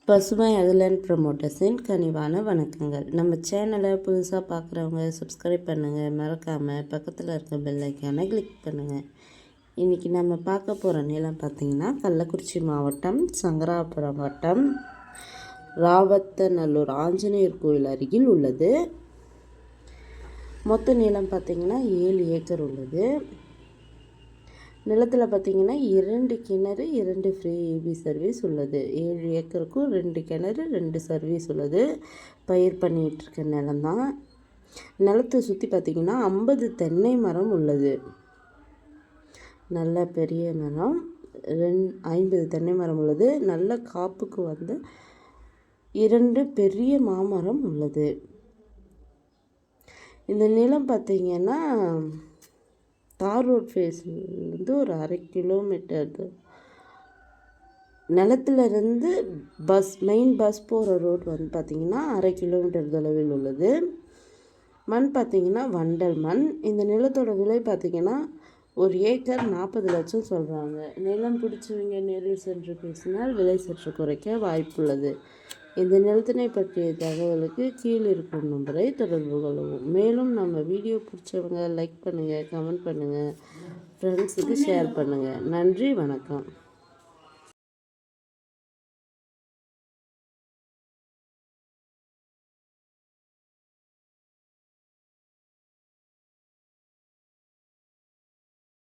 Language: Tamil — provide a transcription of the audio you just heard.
பசுமை அகலன் ப்ரமோட்டர்ஸின் கனிவான வணக்கங்கள். நம்ம சேனலை புதுசாக பார்க்குறவங்க சப்ஸ்கிரைப் பண்ணுங்கள், மறக்காமல் பக்கத்தில் இருக்க பெல் ஐக்கானை கிளிக் பண்ணுங்கள். இன்றைக்கி நம்ம பார்க்க போகிற நிலம் பார்த்திங்கன்னா கள்ளக்குறிச்சி மாவட்டம் சங்கராபுரம் வட்டம் ராவத்தநல்லூர் ஆஞ்சநேயர் கோயில் அருகில் உள்ளது. மொத்த நிலம் பார்த்திங்கன்னா 7 ஏக்கர் உள்ளது. நிலத்தில் பார்த்திங்கன்னா 2 கிணறு 2 ஃப்ரீ EB சர்வீஸ் உள்ளது. 7 ஏக்கருக்கும் 2 கிணறு 2 சர்வீஸ் உள்ளது. பயிர் பண்ணிகிட்ருக்க நிலம்தான். நிலத்தை சுற்றி பார்த்திங்கன்னா 50 தென்னை மரம் உள்ளது. நல்ல பெரிய மரம் 50 தென்னை மரம் உள்ளது. நல்ல காப்புக்கு வந்து 2 பெரிய மாமரம் உள்ளது. இந்த நிலம் பார்த்திங்கன்னா தார் ரோட் ஃபேஸ்லேருந்து ஒரு 1/2 கிலோமீட்டர் நிலத்திலிருந்து மெயின் பஸ் போகிற ரோட் வந்து பார்த்திங்கன்னா 1/2 கிலோமீட்டர் தொலைவில் உள்ளது. மண் பார்த்திங்கன்னா வண்டல் மண். இந்த நிலத்தோட விலை பார்த்திங்கன்னா 1 ஏக்கர் 40 லட்சம் சொல்கிறாங்க. நிலம் பிடிச்சவங்க நேரில் சென்று பேசினால் விலை சற்று குறைக்க வாய்ப்புள்ளது. இந்த நிலத்தினை பற்றிய தகவலுக்கு கீழே இருக்கும் நம்பரை தொடர்பு கொள்ளவும். மேலும் நம்ம வீடியோ பிடிச்சவங்க லைக் பண்ணுங்கள், கமெண்ட் பண்ணுங்கள், ஃப்ரெண்ட்ஸுக்கு ஷேர் பண்ணுங்கள். நன்றி, வணக்கம்.